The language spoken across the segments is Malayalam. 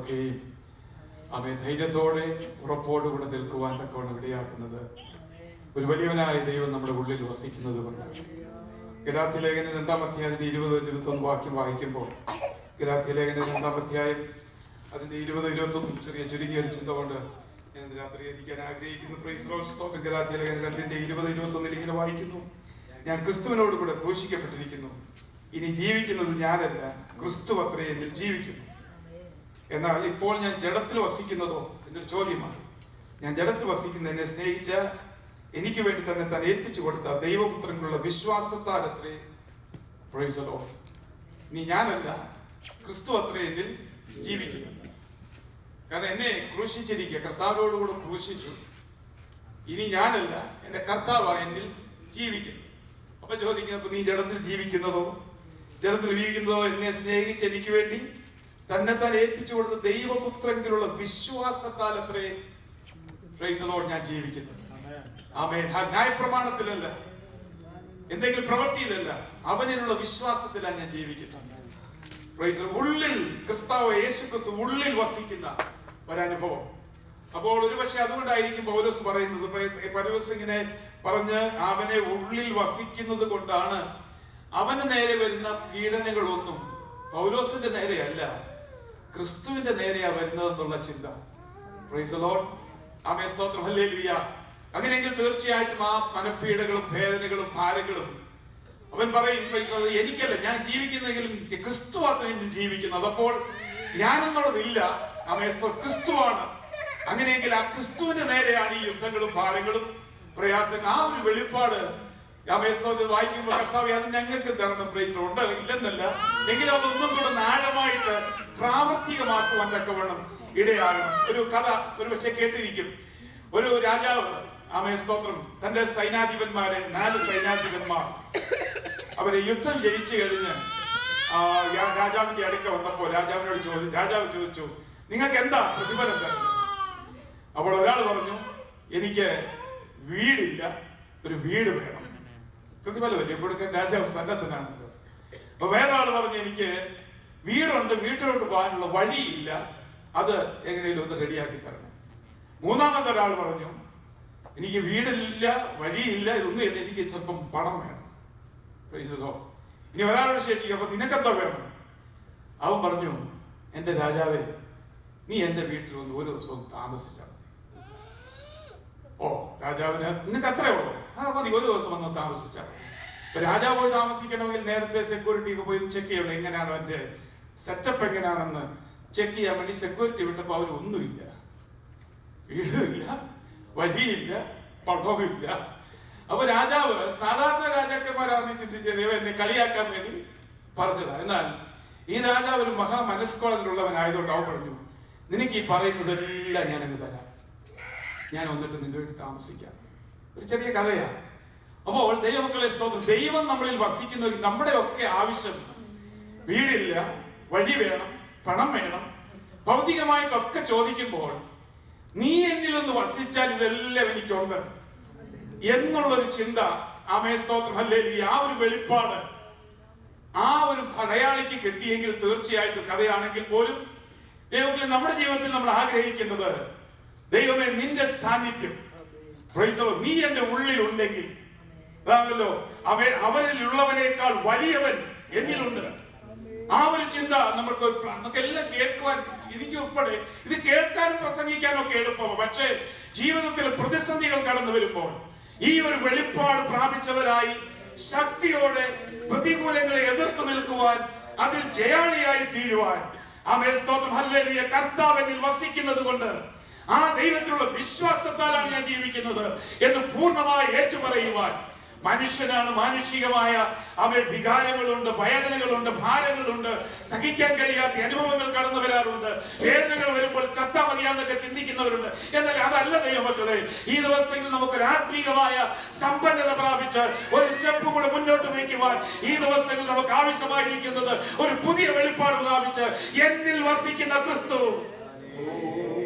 കാര്യങ്ങളിലൊക്കെയും ധൈര്യത്തോടെ ഉറപ്പോടുകൂടെ നിൽക്കുവാൻ തക്കവണ്ണം ഇടയാക്കുന്നത് ഒരു വലിയവനായ ദൈവം നമ്മുടെ ഉള്ളിൽ വസിക്കുന്നത് കൊണ്ടാണ്. ഗലാത്യലേഖനം 2-ാം അധ്യായത്തിന്റെ 20-21 വാക്യം വായിക്കുമ്പോൾ, ഗലാത്യലേഖനം 2-ാം അധ്യായം അതിന്റെ 20-21 ചെറിയ ചുരുങ്ങിയ ഒരു ചിന്ത കൊണ്ട് ഞാൻ രാത്രി ഇരിക്കാൻ ആഗ്രഹിക്കുന്നു. Praise the Lord. ഗലാത്യലേഖനം 2-ന്റെ 20-21 ഇങ്ങനെ വായിക്കുന്നു: ഞാൻ ക്രിസ്തുവിനോട് കൂടെ ക്രൂശിക്കപ്പെട്ടിരിക്കുന്നു. ഇനി ജീവിക്കുന്നത് ഞാനല്ല, ക്രിസ്തു അത്രേ എന്നിൽ ജീവിക്കുന്നു. എന്നാൽ ഇപ്പോൾ ഞാൻ ജഡത്തിൽ വസിക്കുന്നതോ എന്നൊരു ചോദ്യമാണ്. ഞാൻ ജഡത്തിൽ വസിക്കുന്ന എന്നെ സ്നേഹിച്ച, എനിക്ക് വേണ്ടി തന്നെ താൻ ഏൽപ്പിച്ചു കൊടുത്ത ദൈവപുത്രനുള്ള വിശ്വാസത്താൽ അത്രേ. Price the Lord. ഇനി ഞാനല്ല, ക്രിസ്തു അത്രേ എന്നിൽ ജീവിക്കുന്നു. കാരണം എന്നെ ക്രൂശിച്ചിരിക്കുക, കർത്താവിനോടുകൂടെ ക്രൂശിച്ചു. ഇനി ഞാനല്ല, എന്റെ കർത്താവ് എന്നിൽ ജീവിക്കുന്നു. അപ്പൊ ചോദിക്കുന്നപ്പോ നീ ജഡത്തിൽ ജീവിക്കുന്നതോ എന്നെ സ്നേഹിച്ച് എനിക്ക് വേണ്ടി തന്നെത്താൻ ഏൽപ്പിച്ചു കൊടുത്ത ദൈവപുത്രങ്കിലുള്ള വിശ്വാസത്താൽ അത്രേ. Price the Lord. ഞാൻ ജീവിക്കുന്നത് ആമേൻ. ന്യായപ്രമാണത്തിലല്ല, എന്തെങ്കിലും പ്രവൃത്തിയിലല്ല, അവനിലുള്ള വിശ്വാസത്തിലാണ് ഞാൻ ജീവിക്കുന്നത്. പ്രൈസ്. ഉള്ളിൽ ക്രിസ്താവ് യേശു ക്രിസ്തു ഉള്ളിൽ വസിക്കുന്ന ഒരനുഭവം. അപ്പോൾ ഒരുപക്ഷെ അതുകൊണ്ടായിരിക്കും പൗലോസ് പറയുന്നത്, പൗലോസ് ഇങ്ങനെ പറഞ്ഞ് അവനെ ഉള്ളിൽ വസിക്കുന്നത് കൊണ്ടാണ് അവന് നേരെ വരുന്ന പീഡനങ്ങളൊന്നും പൗലോസിന്റെ നേരെയല്ല, ക്രിസ്തുവിന്റെ നേരെയാ വരുന്നതെന്നുള്ള ചിന്ത. Praise the Lord. ആമേൻ. സ്തോത്രം. ഹല്ലേലൂയ. അങ്ങനെയെങ്കിൽ തീർച്ചയായിട്ടും ആ മനപ്പീഡകളും വേദനകളും ഭാരങ്ങളും അവൻ പറയും, എനിക്കല്ല, ഞാൻ ജീവിക്കുന്നെങ്കിലും ക്രിസ്തു ആണ് ജീവിക്കുന്നത്. അപ്പോൾ ഞാനെന്നുള്ളതില്ല, ക്രിസ്തുവാണ്. അങ്ങനെയെങ്കിൽ ആ ക്രിസ്തുവിന്റെ നേരെയാണ് ഈ യുദ്ധങ്ങളും ഭാരങ്ങളും പ്രയാസങ്ങൾ. ആ ഒരു വെളിപ്പാട് വായിക്കുമ്പോൾ കർത്താവ് അത് ഞങ്ങൾക്ക് തരണം. പ്രൈസ് ഉണ്ട് ഇല്ലെന്നല്ല, എങ്കിലും അതൊന്നും കൂടെ ആഴമായിട്ട് പ്രാവർത്തികമാക്കുവാൻ തക്കവണ്ണം ഇടയാകണം. ഒരു കഥ ഒരു പക്ഷെ കേട്ടിരിക്കും. ഒരു രാജാവ് സ്തോത്രം തന്റെ സൈനാധിപന്മാരെ 4 സൈനാധിപന്മാർ അവരെ യുദ്ധം ജയിച്ചു കഴിഞ്ഞ് രാജാവിന്റെ അടുക്ക വന്നപ്പോ രാജാവ് ചോദിച്ചു, നിങ്ങൾക്ക് എന്താ പ്രതിഫലം തരുന്നത്? അപ്പോൾ ഒരാൾ പറഞ്ഞു, എനിക്ക് വീടില്ല, ഒരു വീട് വേണം. പ്രതിഫലമല്ലേ കൊടുക്കാൻ രാജാവ് സന്നദ്ധനാണല്ലോ. അപ്പൊ വേറെ ആൾ പറഞ്ഞു, എനിക്ക് വീടുണ്ട്, വീട്ടിലോട്ട് പോകാനുള്ള വഴിയില്ല, അത് എങ്ങനെയും ഒന്ന് റെഡിയാക്കി തരണം. മൂന്നാമത്തെ ഒരാൾ പറഞ്ഞു, എനിക്ക് വീടില്ല, വഴിയില്ല, ഇതൊന്നും ഇല്ല, എനിക്ക് സ്വല്പം പണം വേണം. ഇനി ഒരാളുടെ ശേഷിക്കും. അപ്പൊ നിനക്കെന്താ വേണം? അവൻ പറഞ്ഞു, എന്റെ രാജാവേ, നീ എന്റെ വീട്ടിൽ വന്ന് ഒരു ദിവസവും താമസിച്ചാൽ മതി. ഓ, രാജാവിന് നിനക്ക് അത്രേ ഉള്ളൂ? മതി, ഒരു ദിവസം വന്ന് താമസിച്ചാൽ മതി. ഇപ്പൊ രാജാവ് പോയി താമസിക്കണമെങ്കിൽ നേരത്തെ സെക്യൂരിറ്റി ഒക്കെ പോയി ചെക്ക് ചെയ്യണം, എങ്ങനെയാണ് അവന്റെ സെറ്റപ്പ് എങ്ങനെയാണെന്ന് ചെക്ക് ചെയ്യാൻ വേണ്ടി സെക്യൂരിറ്റി വിട്ടപ്പോ അവന് ഒന്നുമില്ല, വീടുമില്ല, വഴിയില്ല, പണവുമില്ല. അപ്പൊ രാജാവ്, സാധാരണ രാജാക്കന്മാരാണെന്ന് ചിന്തിച്ചത് എന്നെ കളിയാക്കാൻ വേണ്ടി പറഞ്ഞതാ. എന്നാൽ ഈ രാജാവ് ഒരു മഹാമനസ്കോളത്തിലുള്ളവനായതുകൊണ്ട് അവൻ പറഞ്ഞു, നിനക്ക് ഈ പറയുന്നതെല്ലാം ഞാൻ അങ്ങ് തരാം, ഞാൻ വന്നിട്ട് നിന്റെ വീട്ടിൽ താമസിക്കാം. ഒരു ചെറിയ കഥയാ. അപ്പോൾ ദൈവമക്കളെ സ്തോത്രം, ദൈവം നമ്മളിൽ വസിക്കുന്ന നമ്മുടെ ഒക്കെ ആവശ്യം വീടില്ല, വഴി വേണം, പണം വേണം, ഭൗതികമായിട്ടൊക്കെ ചോദിക്കുമ്പോൾ നീ എന്നിലൊന്ന് വസിച്ചാൽ ഇതെല്ലാം എനിക്കുണ്ട് എന്നുള്ളൊരു ചിന്ത. സ്തോത്രം. ഹല്ലേലൂയ. ആ ഒരു വെളിപ്പാട് ആ ഒരു പടയാളിക്ക് കിട്ടിയെങ്കിൽ തീർച്ചയായിട്ടും കഥയാണെങ്കിൽ പോലും ദൈവത്തിൽ നമ്മുടെ ജീവിതത്തിൽ നമ്മൾ ആഗ്രഹിക്കേണ്ടത്, ദൈവമേ നിന്റെ സാന്നിധ്യം, നീ എന്റെ ഉള്ളിൽ ഉണ്ടെങ്കിൽ, അതാണല്ലോ അവരിലുള്ളവനേക്കാൾ വലിയവൻ എന്നിലുണ്ട്. ആ ഒരു ചിന്ത നമുക്കെല്ലാം കേൾക്കുവാൻ, എനിക്ക് ഉൾപ്പെടെ ഇത് കേൾക്കാനും പ്രസംഗിക്കാനും ഒക്കെ എളുപ്പമാണ്. പക്ഷേ ജീവിതത്തിൽ പ്രതിസന്ധികൾ കടന്നു വരുമ്പോൾ ഈ ഒരു വെളിപ്പാട് പ്രാപിച്ചവരായി ശക്തിയോടെ പ്രതികൂലങ്ങളെ എതിർത്ത് നിൽക്കുവാൻ, അതിൽ ജയാളിയായി തീരുവാൻ, സ്തോത്രം ഹല്ലേലൂയ, കർത്താവിൽ വസിക്കുന്നത് കൊണ്ട് ആ ദൈവത്തിലുള്ള വിശ്വാസത്താലാണ് ഞാൻ ജീവിക്കുന്നത് എന്ന് പൂർണ്ണമായി ഏറ്റുപറയുവാൻ, മനുഷ്യനാണ്, മാനുഷികമായ വികാരങ്ങളുണ്ട്, വേദനകളുണ്ട്, ഭാരങ്ങളുണ്ട്, സഹിക്കാൻ കഴിയാത്ത അനുഭവങ്ങൾ കടന്നു വരാറുണ്ട്. വേദനകൾ വരുമ്പോൾ ചത്താ മതിയാന്നൊക്കെ ചിന്തിക്കുന്നവരുണ്ട്. എന്നാൽ അതല്ല ദൈവമക്കളെ, ഈ ദിവസങ്ങളിൽ നമുക്കൊരു ആത്മീയമായ സമ്പന്നത പ്രാപിച്ച് ഒരു സ്റ്റെപ്പ് കൂടെ മുന്നോട്ട് വയ്ക്കുവാൻ ഈ ദിവസങ്ങളിൽ നമുക്ക് ആവശ്യമായിരിക്കുന്നത് ഒരു പുതിയ വെളിപ്പാട് പ്രാപിച്ച് എന്നിൽ വസിക്കുന്ന ക്രിസ്തു.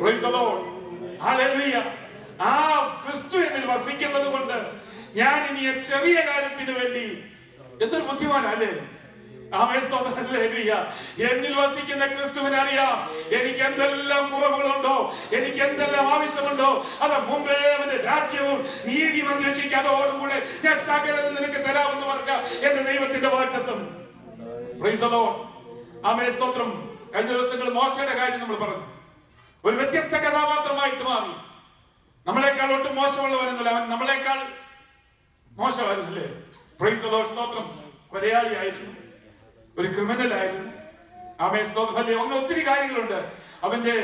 Price the Lord. ഹല്ലേലൂയ. ആ ക്രിസ്തു എന്നിൽ വസിക്കുന്നത് കൊണ്ട് ഞാൻ ഇനി ചെറിയ കാര്യത്തിന് വേണ്ടി എന്തൊരു ബുദ്ധിമാനല്ലേ, എന്നിൽ വസിക്കുന്ന ക്രിസ്തുവിനെ അറിയാം. എനിക്ക് എന്തെല്ലാം കുറവുകളുണ്ടോ, എനിക്ക് എന്തെല്ലാം ആവശ്യമുണ്ടോ, അത് മുമ്പേ അവന്റെ രാജ്യവും നീതിയും അന്വേഷിക്കുക, അതോടുകൂടെ ഞാൻ സകലം നിനക്ക് തരാമെന്ന് പറഞ്ഞ എന്റെ ദൈവത്തിന്റെ വാഗ്ദത്തം. Price the Lord. ആമേൻ, സ്തോത്രം. കഴിഞ്ഞ ദിവസങ്ങളിൽ മോശയുടെ കാര്യം നമ്മൾ പറഞ്ഞു. ഒരു വ്യത്യസ്ത കഥാപാത്രമായിട്ട് മാറി. നമ്മളെക്കാൾ ഒട്ടും മോശമുള്ളവനെന്നല്ല, അവൻ നമ്മളെക്കാൾ മോശമായിരുന്നില്ലേ? പ്രൈസ് ദി ലോർഡ്, സ്തോത്രം. കൊലയാളിയായിരുന്നു, ഒരു ക്രിമിനൽ ആയിരുന്നു. ആമേൻ, സ്തോത്രം. അങ്ങനെ ഒത്തിരി കാര്യങ്ങളുണ്ട്. അവന്റെ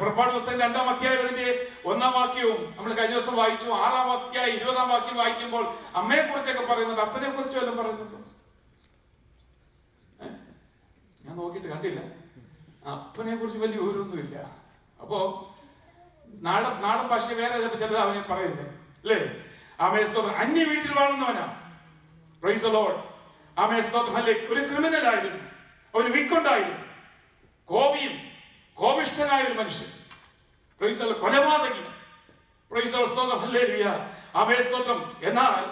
പുറപ്പാട് പുസ്തകം 2-ാം അധ്യായം അതിന്റെ 1-ാം വാക്യവും നമ്മൾ കഴിഞ്ഞ ദിവസം വായിച്ചു. 6-ാം അധ്യായം 20-ാം വാക്യം വായിക്കുമ്പോൾ അമ്മയെ കുറിച്ചൊക്കെ പറയുന്നുണ്ട്. അപ്പനെ കുറിച്ച് വല്ലതും പറയുന്നുണ്ടോ? ഞാൻ നോക്കിയിട്ട് കണ്ടില്ല. അപ്പനെ കുറിച്ച് വലിയ വിവരമൊന്നുമില്ല. അപ്പോ നാടൻ ഭാഷ വേറെ ചിലത് അവനെ പറയുന്നത് അല്ലേ? ആമേൻ, സ്തോത്രം. അന്യ വീട്ടിൽ വളർന്നവനാ. Praise the Lord. ആമേൻ, സ്തോത്രം. അല്ലേ, ഒരു ക്രിമിനൽ ആയിരുന്നു, അവന് വിക്കൊണ്ടായിരുന്നു, കോപിഷ്ഠനായ ഒരു മനുഷ്യൻ. Praise the Lord. കൊലപാതകി. പ്രൈസ് ദി ലോർഡ്, സ്തോത്രം. ഹല്ലേലൂയ. ആമേൻ, സ്തോത്രം. എന്നാൽ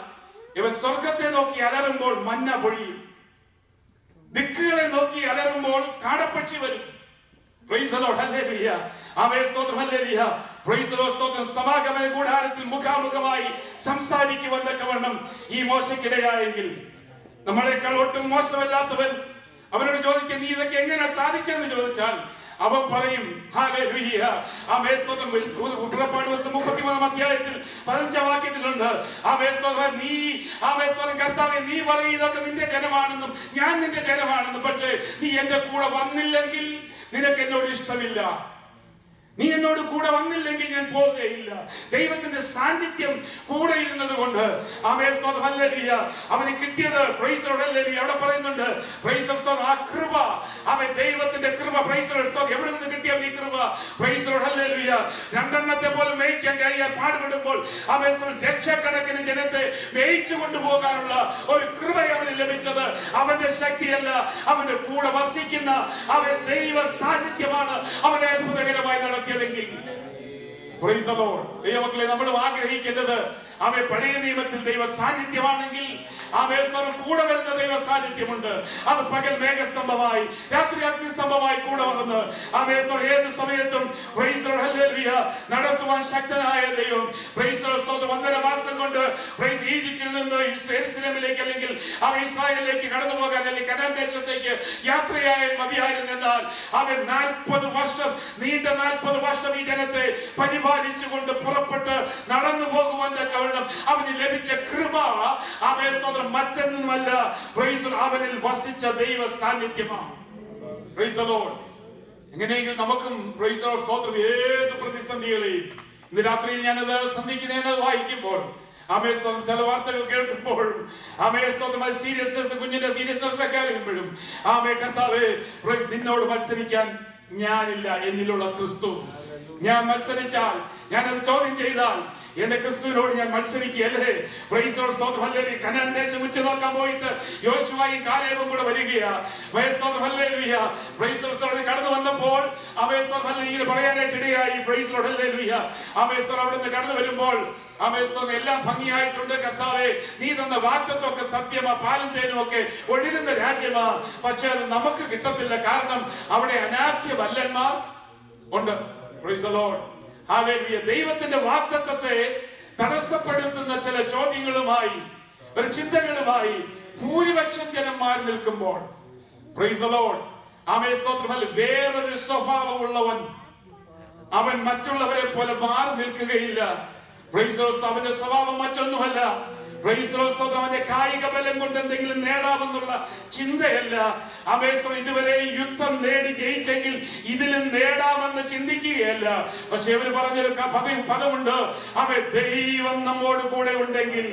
ഇവൻ സ്വർഗത്തെ നോക്കി അലറുമ്പോൾ മന്ന പൊഴിയും, ദിക്കുകളെ നോക്കി അലറുമ്പോൾ കാടപ്പക്ഷി വരും. Price the Lord. ഹല്ലേലൂയ. ആമേൻ, സ്തോത്രം. ഹല്ലേലൂയ. പ്രൈസ് ദി ലോർഡ്, സ്തോത്രം. സമാഗമന കൂടാരത്തിൽ മുഖാമുഖമായി സംസാരിക്കുവാനൊക്കെ വേണം ഈ മോശയ്ക്കിടയായെങ്കിൽ, നമ്മളെക്കാൾ ഒട്ടും മോശമല്ലാത്തവൻ അവനോട് ചോദിച്ച നീ ഇതൊക്കെ എങ്ങനെ സാധിച്ചെന്ന് ചോദിച്ചാൽ അവൻ പറയും ഹല്ലേലൂയ. ആമേൻ, സ്തോത്രം. പുറപ്പാട് പുസ്തകം 33-ാം അധ്യായത്തിൽ 15-ാം വാക്യത്തിലുണ്ട്. ആമേൻ, സ്തോത്രം. നീ, ആമേൻ, സ്തോത്രം, കർത്താവേ, നീ പറയും ഇതൊക്കെ നിന്റെ ജനമാണെന്നും ഞാൻ നിന്റെ ജനമാണെന്നും, പക്ഷേ നീ എന്റെ കൂടെ വന്നില്ലെങ്കിൽ നിനക്ക് എന്നോട് ഇഷ്ടമില്ല. നീ എന്നോട് കൂടെ വന്നില്ലെങ്കിൽ ഞാൻ പോവുകയില്ല. ദൈവത്തിന്റെ സാന്നിധ്യം കൂടെ ഇരുന്നത് കൊണ്ട് ആമേൻ, സ്തോത്രം. ഹല്ലേലൂയ. അവന് കിട്ടിയത് പ്രൈസ് ദി ലോർഡ്. ഹല്ലേലൂയ. അവിടെ പറയുന്നുണ്ട് പ്രൈസ് ദി ലോർഡ്. ആ കൃപ, ആമേൻ, ദൈവത്തിന്റെ കൃപ. Price the Lord. സ്തോത്രം. എവിടെ നിന്ന് കിട്ടിയ ഈ കൃപ? Price the Lord. ഹല്ലേലൂയ. 2 പോലും മേയ്ക്കാൻ കഴിയാൻ പാടുപെടുമ്പോൾ ആമേൻ, സ്തോത്രം, ലക്ഷക്കണക്കിന് ജനത്തെ മേയിച്ചു കൊണ്ടുപോകാനുള്ള ഒരു കൃപ അവന് ലഭിച്ചത് അവന്റെ ശക്തിയല്ല, അവന്റെ കൂടെ വസിക്കുന്ന അവൻ ദൈവ സാന്നിധ്യമാണ് അവനെ അത്ഭുതകരമായി നടത്തിയതെങ്കിൽ. Price the Lord. ദൈവമക്കളെ, നമ്മൾ ആഗ്രഹിക്കേണ്ടത് അവൻ പഴയ നിയമത്തിൽ ദൈവ സാന്നിധ്യമാണെങ്കിൽ ആമേൻ, സ്തോത്രം, കൂടെ വരുന്ന ദൈവ സാന്നിധ്യമുണ്ട്. അത് പകൽ മേഘസ്തംഭമായി, രാത്രി അഗ്നിസ്തംഭമായി കൂടെ വന്ന് ആമേൻ, സ്തോത്രം, ഏത് സമയത്തും പ്രൈസ് ദി ലോർഡ്. ഹല്ലേലൂയ, നടത്തുവാൻ ശക്തനായ ദൈവം. Price the Lord. സ്തോത്രം. 1.5 മാസം കൊണ്ട് പ്രൈസ് ഈജിപ്തിൽ നിന്ന് യെരൂശലേമിലേക്ക് അല്ലെങ്കിൽ അവൻ ഇസ്രായേലിലേക്ക് കടന്നു പോകാൻ അല്ലെങ്കിൽ കനാൻ ദേശത്തേക്ക് യാത്രയായ മതിയായിരുന്നെന്നാൽ അവൻ 40 വർഷം നീണ്ട 40 വർഷം ഈ ജനത്തെ പരിപാലിച്ചുകൊണ്ട് പുറപ്പെട്ട് നടന്നു പോകുവാൻ കാരണം അവന് ലഭിച്ച കൃപ ആമേൻ, സ്തോത്രം, മറ്റൊന്നുമല്ല, പ്രൈസ് ദി ലോർഡ്, അവനിൽ വസിച്ച ദൈവ സാന്നിധ്യമാണ്. Praise the Lord. എങ്ങനെയെങ്കിലും നമുക്കും പ്രൈസ് ദി ലോർഡ്, സ്തോത്രം, ഏത് പ്രതിസന്ധികളെയും ഇന്ന് രാത്രിയിൽ ഞാനത് സന്ധിക്കുന്നത് വായിക്കുമ്പോൾ ആമേൻ, സ്തോത്രം, ചില വാർത്തകൾ കേൾക്കുമ്പോഴും ആമേൻ, സ്തോത്രം, സീരിയസ്നെസ്, കുഞ്ഞിന്റെ സീരിയസ്നെസ് ഒക്കെ അറിയുമ്പോഴും ആമേൻ, കർത്താവേ, നിന്നോട് മത്സരിക്കാൻ ഞാനില്ല, എന്നിലുള്ള ക്രിസ്തു. ഞാൻ മത്സരിച്ചാൽ, ഞാനത് ചോദ്യം ചെയ്താൽ എന്റെ ക്രിസ്തുവിനോട് ഞാൻ മത്സരിക്കുകയല്ലേ? Praise the Lord. സ്തോത്രം. ഹല്ലേലൂയ. കനാൻ ദേശം ഉറ്റുനോക്കാൻ പോയിട്ട് യോശുവയും കാലേബും കൂടെ വരികയാ. സ്തോത്രം. ഹല്ലേലൂയ. Praise the Lord. കടന്നു വന്നപ്പോൾ ആമേൻ, സ്തോത്രം, ഹല്ലേലൂയ പറയാനായിട്ട് ഇടയായി. Praise the Lord. ഹല്ലേലൂയ. ആമേൻ, സ്തോത്രം. അവിടെ നിന്ന് കടന്നു വരുമ്പോൾ ആമേൻ, സ്തോത്രം, എല്ലാം ഭംഗിയായിട്ടുണ്ട്. കർത്താവേ, നീ തന്ന വാഗ്ദത്തമൊക്കെ സത്യമാ, പാലും തേനും ഒക്കെ ഒഴുകുന്ന രാജ്യമാ. പക്ഷെ അത് നമുക്ക് കിട്ടത്തില്ല, കാരണം അവിടെ അനാഖ്യമല്ലന്മാർ ഉണ്ട്. Price the Lord. ഹല്ലേലൂയ. ദൈവത്തിന്റെ വാഗ്ദത്തത്തെ തടസ്സപ്പെടുത്തുന്ന ചില ചോദ്യങ്ങളുമായി, ഒരു ചിന്തകളുമായി ഭൂരിപക്ഷം ജനം മാറി നിൽക്കുമ്പോൾ പ്രൈസ് ദി ലോർഡ്. ആമേൻ, സ്തോത്രം, വേറൊരു സ്വഭാവമുള്ളവൻ അവൻ മറ്റുള്ളവരെ പോലെ മാറി നിൽക്കുകയില്ല. Price the Lord. അവന്റെ സ്വഭാവം മറ്റൊന്നുമല്ല. Price the Lord. സ്തോത്രം. അവന്റെ കായിക ബലം കൊണ്ട് എന്തെങ്കിലും നേടാമെന്നുള്ള ചിന്തയല്ല. ആമേൻ, സ്തോത്രം. ഇതുവരെ യുദ്ധം നേടി ജയിച്ചെങ്കിൽ ഇതിലും നേടാമെന്ന് ചിന്തിക്കുകയല്ല. പക്ഷെ ഇവർ പറഞ്ഞൊരു പദമുണ്ട്, ആമേൻ, ദൈവം നമ്മോട് കൂടെ ഉണ്ടെങ്കിൽ.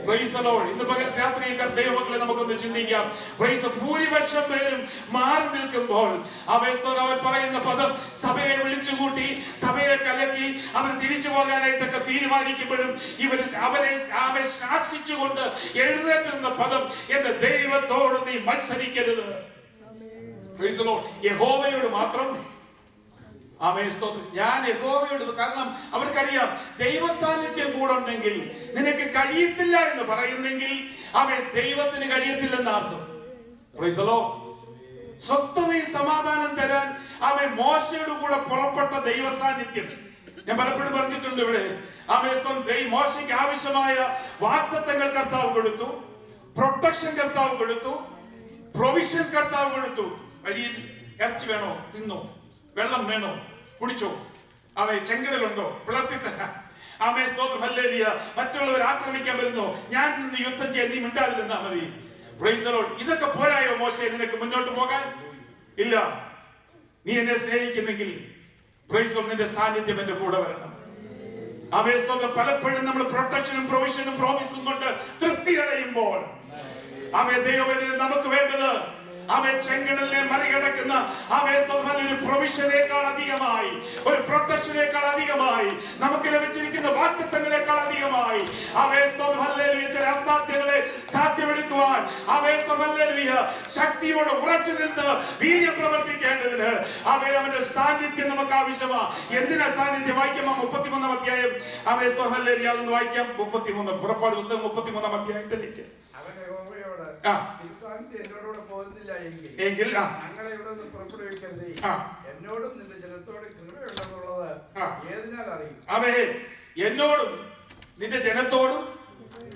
Price the Lord. ഇന്ന് പകൽ രാത്രി ദൈവമക്കളെ നമുക്കൊന്ന് ചിന്തിക്കാം. പ്രൈസ്. ഭൂരിപക്ഷം പേരും മാറി നിൽക്കുമ്പോൾ അവൻ പറയുന്ന പദം, സഭയെ വിളിച്ചുകൂട്ടി സഭയെ കലക്കി അവർ തിരിച്ചു പോകാനായിട്ടൊക്കെ തീരുമാനിക്കുമ്പോഴും അവരെ ശാസിച്ചുകൊണ്ട് എഴുന്നേറ്റ് നിന്ന പദം, എന്റെ ദൈവത്തോട് നീ മത്സരിക്കരുത്. Price the Lord. യഹോവയോട് മാത്രം ആമേൻ, സ്തോത്രം. ഞാൻ യഹോവയോട്, കാരണം അവർക്കറിയാം ദൈവ സാന്നിധ്യം കൂടെ ഉണ്ടെങ്കിൽ നിനക്ക് കഴിയത്തില്ല എന്ന് പറയുന്നെങ്കിൽ ആമേൻ, ദൈവത്തിന് കഴിയത്തില്ലെന്ന് അർത്ഥം. Price the Lord. സ്വസ്ഥതയും സമാധാനം തരാൻ ആമേൻ മോശയുടെ കൂടെ പുറപ്പെട്ട ദൈവ സാന്നിധ്യം. ഞാൻ പലപ്പോഴും പറഞ്ഞിട്ടുണ്ട് ഇവിടെ. ആമേൻ, മോശയ്ക്ക് ആവശ്യമായ വാഗ്ദത്തങ്ങൾ കർത്താവ് കൊടുത്തു, പ്രൊട്ടക്ഷൻ കർത്താവ് കൊടുത്തു, പ്രൊവിഷൻസ് കർത്താവ് കൊടുത്തു. വഴിയിൽ ഇറച്ചി വേണോ തിന്നോ, വെള്ളം വേണോ കുടിച്ചോ, അവയെ ചെങ്കടലുണ്ടോ പിളർത്തിത്തരാം. ആമേൻ, സ്തോത്രം. ഹല്ലേലൂയ. മറ്റുള്ളവർ ആക്രമിക്കാൻ വരുന്നോ, ഞാൻ നിന്ന് യുദ്ധം ചെയ്യാൻ നീ മിണ്ടാതിരുന്നാ മതി. Price the Lord. ഇതൊക്കെ പോരായോ മോശെ നിനക്ക് മുന്നോട്ട് പോകാൻ? ഇല്ല. നീ എന്നെ സ്നേഹിക്കുന്നെങ്കിൽ പ്രൈസ് ദി ലോർഡ്, നിന്റെ സാന്നിധ്യം എന്റെ കൂടെ വരണം. ആമേൻ, സ്തോത്രം. പലപ്പോഴും നമ്മൾ പ്രൊട്ടക്ഷനും പ്രൊവിഷനും പ്രോമിസും കൊണ്ട് തൃപ്തി അടയുമ്പോൾ ആമേൻ, ദൈവവേദന നമുക്ക് വേണ്ടത് ആമേൻ ചെങ്കടലിനെ മറികടക്കുന്ന ആമേൻ, സ്തോത്രം, ഒരു പ്രൊവിഷനേക്കാൾ അധികമായി, ഒരു പ്രൊട്ടക്ഷനേക്കാൾ അധികമായി, നമുക്ക് ലഭിച്ചിരിക്കുന്ന വാഗ്ദത്തങ്ങളേക്കാൾ അധികമായി ആമേൻ, സ്തോത്രം, ഹല്ലേലൂയ, ചില അസാധ്യങ്ങളെ സാധ്യമെടുക്കുവാൻ ആമേൻ, സ്തോത്രം, ഹല്ലേലൂയ, ശക്തിയോടെ ഉറച്ചു നിന്ന് വീര്യം പ്രവർത്തിക്കേണ്ടതിന് ആമേൻ, അവന്റെ സാന്നിധ്യം നമുക്ക് ആവശ്യമാണ്. എന്തിനാ സാന്നിധ്യം? വായിക്കാം 33-ാം അധ്യായം. ആമേൻ, സ്തോത്രം, ഹല്ലേലൂയ, അതൊന്ന് വായിക്കാം. 33 പുറപ്പാട് പുസ്തകം 33-ാം അധ്യായത്തിലേക്ക്. എന്നോടും നിന്റെ ജനത്തോടും കൃപയുണ്ടെന്നുള്ളത് ഏതിനാൽ അറിയും? ആമേൻ. എന്നോടും നിന്റെ ജനത്തോടും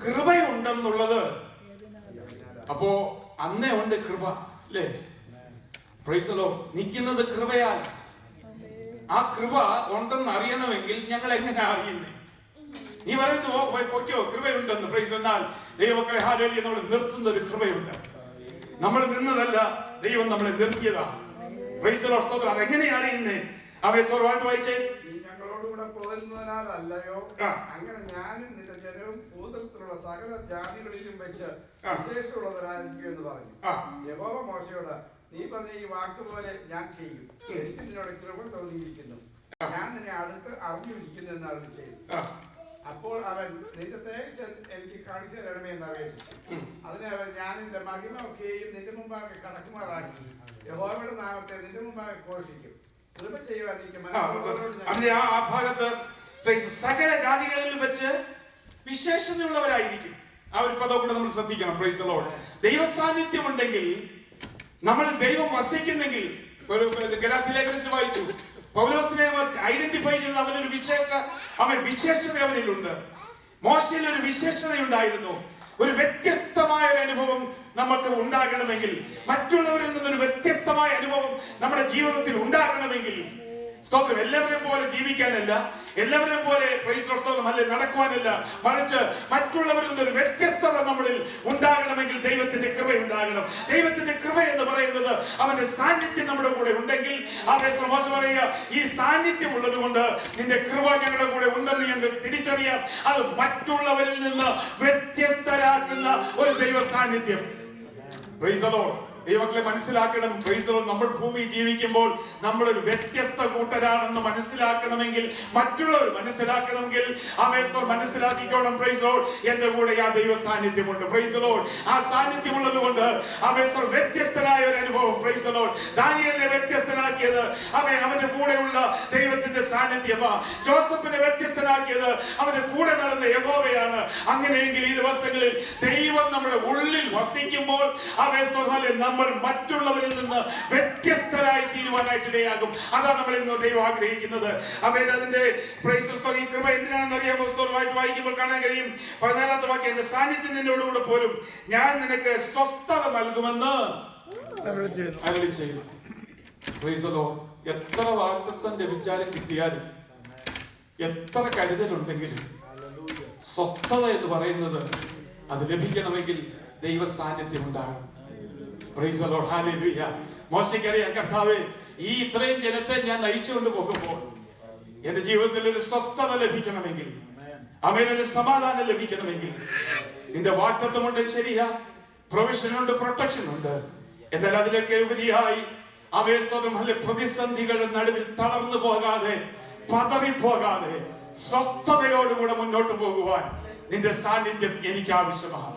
കൃപയുണ്ടെന്നുള്ളത്. അപ്പോ അന്നേ ഉണ്ട് കൃപ, അല്ലേ? Price the Lord. നിൽക്കുന്നത് കൃപയാൽ. ആ കൃപ ഉണ്ടെന്ന് അറിയണമെങ്കിൽ ഞങ്ങൾ എങ്ങനെയാ അറിയുന്നേ? നീ പറയുന്നു പൊയ്ക്കോ കൃപയുണ്ടെന്ന്. പ്രൈസ്. എന്നാൽ ദൈവമക്കളെ, ഹല്ലേലൂയ, നമ്മൾ നിർത്തുന്ന ഒരു കൃപയുണ്ട്. നമ്മൾ നിന്നതല്ല, ദൈവം നമ്മളെ നിർത്തിയതാ. പ്രൈസ് ദി ലോർഡ്, സ്തോത്രം. അതെങ്ങനെയാ അറിയുന്നേ? അവയെ സ്വരമായിട്ട് വായിച്ചേ. ഞങ്ങളോടുകൂടെ പോരുന്നതിനാലല്ലയോ അങ്ങനെ ഞാനും നിന്റെ ജനവും ഭൂതലത്തിലുള്ള സകല ജാതികളിലും വെച്ച് വിശേഷമുള്ളവരായിരിക്കും എന്ന് പറഞ്ഞു. യഹോവ മോശയോട്, നീ പറഞ്ഞ ഈ വാക്ക് പോലെ ഞാൻ ചെയ്യും. എനിക്ക് നിന്നോട് കൃപ തോന്നിയിരിക്കുന്നു, ഞാൻ നിന്നെ അടുത്ത് അറിഞ്ഞിരിക്കുന്നു എന്ന് അരുളി ചെയ്തു. അപ്പോൾ അവൻ, നിന്റെ തേജസ്സ് എനിക്ക് കാണിച്ചു തരണമേ എന്ന് അപേക്ഷിച്ചു. അതിനെ അവൻ, ഞാൻ എന്റെ മഹിമ ഒക്കെയും നിന്റെ മുമ്പാകെ കടക്കുമാറാക്കി യഹോവയുടെ നാമത്തെ നിന്റെ മുമ്പാകെ ഘോഷിക്കും. കൃപ ചെയ്യുവാൻ എനിക്ക് ആ ഭാഗത്ത് സകല ജാതികളിൽ വെച്ച് വിശേഷതയുള്ളവരായിരിക്കും. ആ ഒരു പദം കൂടെ നമ്മൾ ശ്രദ്ധിക്കണം. Price the Lord. ദൈവ സാന്നിധ്യം ഉണ്ടെങ്കിൽ, നമ്മൾ ദൈവം വസിക്കുന്നെങ്കിൽ, ഗലാത്യ ലേഖനത്തിൽ വായിച്ചു, പൗലോസിനെ ഐഡന്റിഫൈ ചെയ്ത് അവനൊരു വിശേഷത അവനിലുണ്ട്. മോശയിൽ ഒരു വിശേഷതയുണ്ടായിരുന്നു. ഒരു വ്യത്യസ്തമായ ഒരു അനുഭവം നമുക്ക് ഉണ്ടാകണമെങ്കിൽ, മറ്റുള്ളവരിൽ നിന്നൊരു വ്യത്യസ്തമായ അനുഭവം നമ്മുടെ ജീവിതത്തിൽ ഉണ്ടാകണമെങ്കിൽ, സ്തോത്രം, എല്ലാവരെയും പോലെ ജീവിക്കാനല്ല, എല്ലാവരെയും പോലെ പ്രൈസ് സ്തോത്രം അല്ലെ നടക്കുവാനല്ല, മറിച്ച് മറ്റുള്ളവരിൽ നിന്നൊരു വ്യത്യസ്തത നമ്മളിൽ ഉണ്ടാകണമെങ്കിൽ ദൈവത്തിന്റെ കൃപ ഉണ്ടാകണം. ദൈവത്തിന്റെ കൃപ എന്ന് പറയുന്നത് അവന്റെ സാന്നിധ്യം നമ്മുടെ കൂടെ ഉണ്ടെങ്കിൽ, മോശം പറയുക, ഈ സാന്നിധ്യം ഉള്ളത് കൊണ്ട് നിന്റെ കൃപ ഞങ്ങളുടെ കൂടെ ഉണ്ടെന്ന് ഞങ്ങൾക്ക് തിരിച്ചറിയാം. അത് മറ്റുള്ളവരിൽ നിന്ന് വ്യത്യസ്തരാക്കുന്ന ഒരു ദൈവ സാന്നിധ്യം. Price the Lord. ദൈവങ്ങളെ മനസ്സിലാക്കണം. Price the Lord. നമ്മൾ ഭൂമിയിൽ ജീവിക്കുമ്പോൾ നമ്മളൊരു വ്യത്യസ്ത കൂട്ടരാണെന്ന് മനസ്സിലാക്കണമെങ്കിൽ, മറ്റുള്ളവർ മനസ്സിലാക്കണമെങ്കിൽ മനസ്സിലാക്കിക്കോണം. Price the Lord. എന്റെ കൂടെ ആ ദൈവ സാന്നിധ്യമുണ്ട്. Praise the Lord. ആ സാന്നിധ്യം ഉള്ളത് കൊണ്ട് വ്യത്യസ്തനായ ഒരു അനുഭവം. Praise the Lord. ദാനിയേലിനെ വ്യത്യസ്തനാക്കിയത് അവന്റെ കൂടെയുള്ള ദൈവത്തിന്റെ സാന്നിധ്യമാണ്. ജോസഫിനെ വ്യത്യസ്തനാക്കിയത് അവന്റെ കൂടെ നടന്ന യഹോവയാണ്. അങ്ങനെയെങ്കിൽ ഈ ദിവസങ്ങളിൽ ദൈവം നമ്മുടെ ഉള്ളിൽ വസിക്കുമ്പോൾ നമ്മൾ മറ്റുള്ളവരിൽ നിന്ന് വ്യത്യസ്തരായി തീരുവാനായിട്ടിടയാകും. അതാണ് നമ്മൾ ഇന്ന് ദൈവം ആഗ്രഹിക്കുന്നത്. അതിന്റെ ഈ കൃപ എന്തിനാണെന്ന് അറിയാമോ? വായിക്കുമ്പോൾ കാണാൻ കഴിയും. 14-ാമത്തെ വാക്യം, എന്റെ സാന്നിധ്യം നിന്നോടുകൂടെ പോരും, ഞാൻ നിനക്ക് സ്വസ്ഥത നൽകുമെന്ന് അരുളി ചെയ്തു. എത്ര വാഗ്ദത്തം ലഭിച്ചാലും കിട്ടിയാലും, എത്ര കരുതലുണ്ടെങ്കിലും, സ്വസ്ഥത എന്ന് പറയുന്നത് അത് ലഭിക്കണമെങ്കിൽ ദൈവ സാന്നിധ്യം ഉണ്ടാകണം. Price the Lord. ഹല്ലേലൂയ. മോശയ്ക്കറിയാം, കർത്താവേ, ഈ ഇത്രയും ജനത്തെ ഞാൻ നയിച്ചുകൊണ്ട് പോകുമ്പോൾ എന്റെ ജീവിതത്തിൽ ഒരു സ്വസ്ഥത ലഭിക്കണമെങ്കിൽ, അവനൊരു സമാധാനം ലഭിക്കണമെങ്കിൽ, നിന്റെ വാഗ്ദത്തമുണ്ട്, ശരിയാ, പ്രൊവിഷനുണ്ട്, പ്രൊട്ടക്ഷൻ ഉണ്ട്. എന്നാൽ അതിലേക്ക് ഉപരിയായി പ്രതിസന്ധികളുടെ നടുവിൽ തളർന്നു പോകാതെ, പതറിപ്പോകാതെ, സ്വസ്ഥതയോടുകൂടെ മുന്നോട്ട് പോകുവാൻ നിന്റെ സാന്നിധ്യം എനിക്ക് ആവശ്യമാണ്.